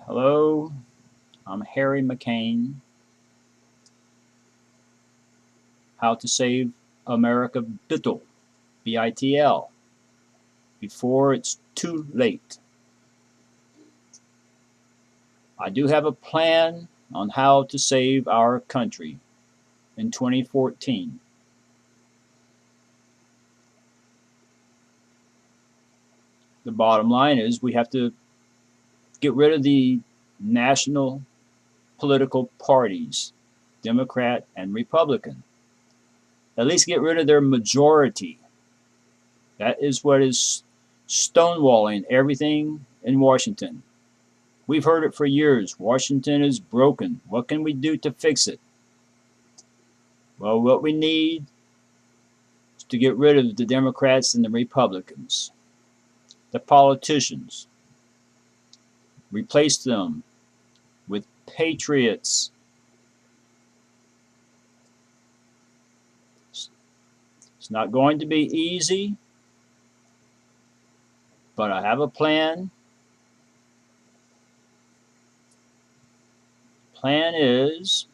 Hello, I'm Harry McCain. How to Save America Bittle, BITL, before it's too late. I do have a plan on how to save our country in 2014. The bottom line is we have to get rid of the national political parties, Democrat and Republican. At least get rid of their majority. That is what is stonewalling everything in Washington. We've heard it for years. Washington is broken. What can we do to fix it? Well, what we need is to get rid of the Democrats and the Republicans, the politicians, replace them with patriots. It's not going to be easy, but I have a plan. Plan is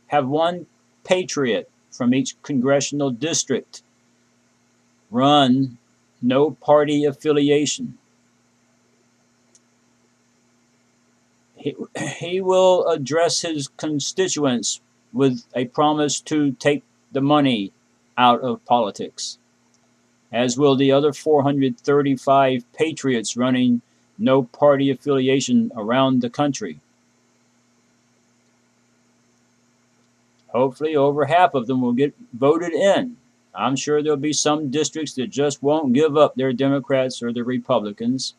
have one patriot from each congressional district run, no party affiliation. He will address his constituents with a promise to take the money out of politics, as will the other 435 patriots running no party affiliation around the country. Hopefully over half of them will get voted in. I'm sure there'll be some districts that just won't give up their Democrats or their Republicans.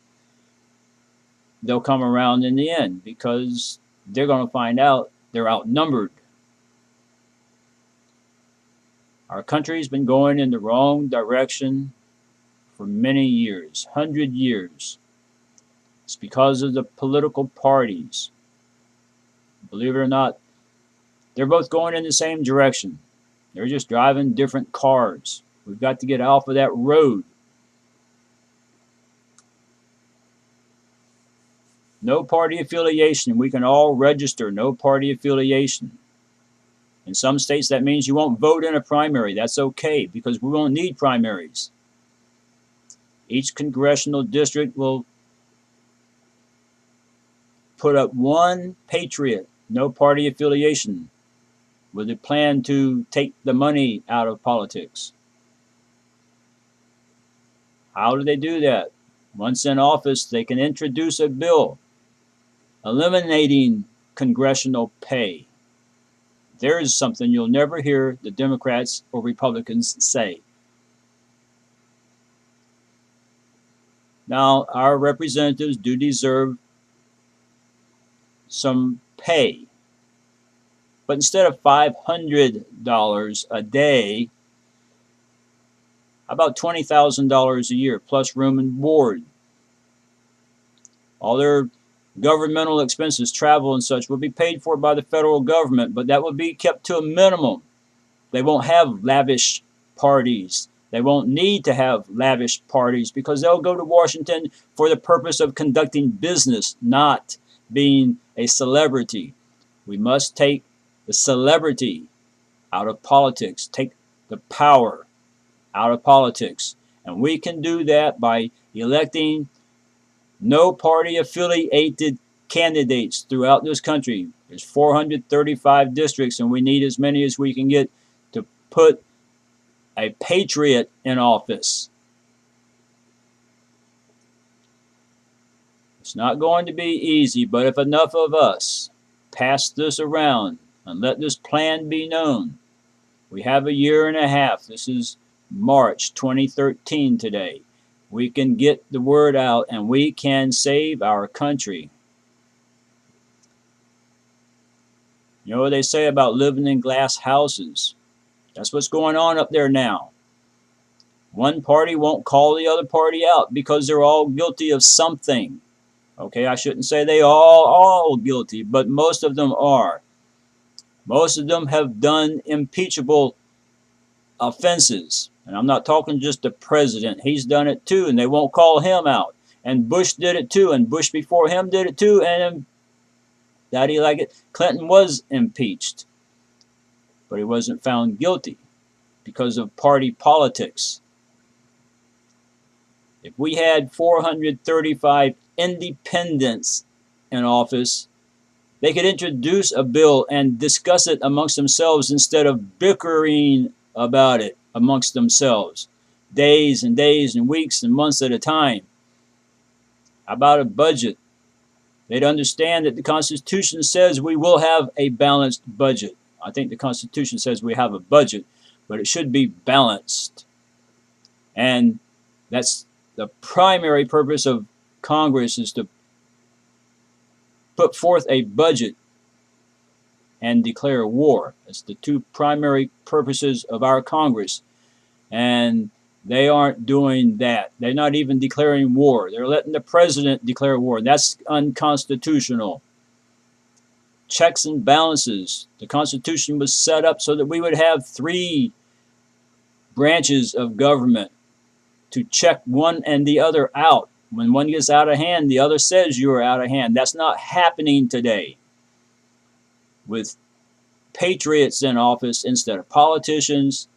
They'll come around in the end because they're going to find out they're outnumbered. Our country's been going in the wrong direction for many years, 100 years. It's because of the political parties. Believe it or not, they're both going in the same direction. They're just driving different cars. We've got to get off of that road. No party affiliation. We can all register no party affiliation. In some states, that means you won't vote in a primary. That's okay because we won't need primaries. Each congressional district will put up one patriot, no party affiliation, with a plan to take the money out of politics. How do they do that? Once in office, they can introduce a bill eliminating congressional pay. There is something you'll never hear the Democrats or Republicans say. Now, our representatives do deserve some pay. But instead of $500 a day, about $20,000 a year, plus room and board. All their governmental expenses, travel and such, will be paid for by the federal government, but that will be kept to a minimum. They won't have lavish parties. They won't need to have lavish parties because they'll go to Washington for the purpose of conducting business, not being a celebrity. We must take the celebrity out of politics, take the power out of politics. And we can do that by electing no party affiliated candidates throughout this country. There's 435 districts, and we need as many as we can get to put a patriot in office. It's not going to be easy, but if enough of us pass this around and let this plan be known, we have a year and a half. This is March 2013 today. We can get the word out and we can save our country. You know what they say about living in glass houses? That's what's going on up there now. One party won't call the other party out because they're all guilty of something. Okay, I shouldn't say they all guilty, but most of them are. Most of them have done impeachable offenses. And I'm not talking just the president. He's done it too, and they won't call him out. And Bush did it too, and Bush before him did it too, and how do you like it? Clinton was impeached, but he wasn't found guilty because of party politics. If we had 435 independents in office, they could introduce a bill and discuss it amongst themselves instead of bickering about it amongst themselves, days and days and weeks and months at a time. About a budget, they'd understand that the Constitution says we will have a balanced budget. I think the Constitution says we have a budget, but it should be balanced. And that's the primary purpose of Congress, is to put forth a budget and declare war. That's the two primary purposes of our Congress. And they aren't doing that. They're not even declaring war. They're letting the president declare war. That's unconstitutional. Checks and balances. The Constitution was set up so that we would have 3 branches of government to check one and the other out. When one gets out of hand, the other says you are out of hand. That's not happening today. With patriots in office instead of politicians,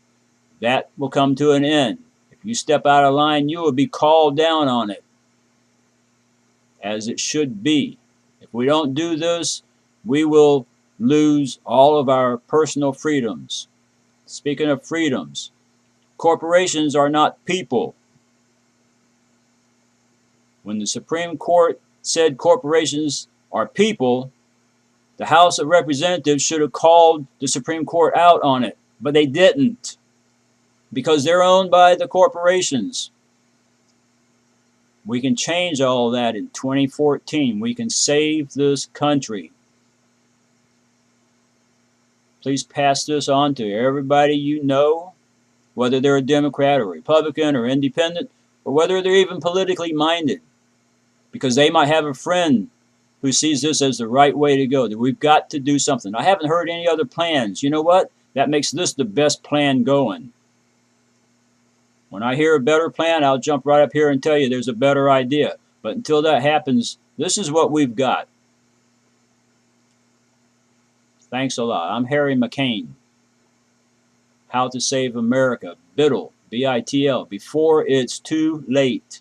that will come to an end. If you step out of line, you will be called down on it, as it should be. If we don't do this, we will lose all of our personal freedoms. Speaking of freedoms, corporations are not people. When the Supreme Court said corporations are people, the House of Representatives should have called the Supreme Court out on it, but they didn't, because they're owned by the corporations. We can change all that in 2014. We can save this country. Please pass this on to everybody you know, whether they're a Democrat or Republican or independent, or whether they're even politically minded, because they might have a friend who sees this as the right way to go, that we've got to do something. I haven't heard any other plans. You know what? That makes this the best plan going. When I hear a better plan, I'll jump right up here and tell you there's a better idea. But until that happens, this is what we've got. Thanks a lot. I'm Harry McCain. How to Save America. BITL, B-I-T-L, before it's too late.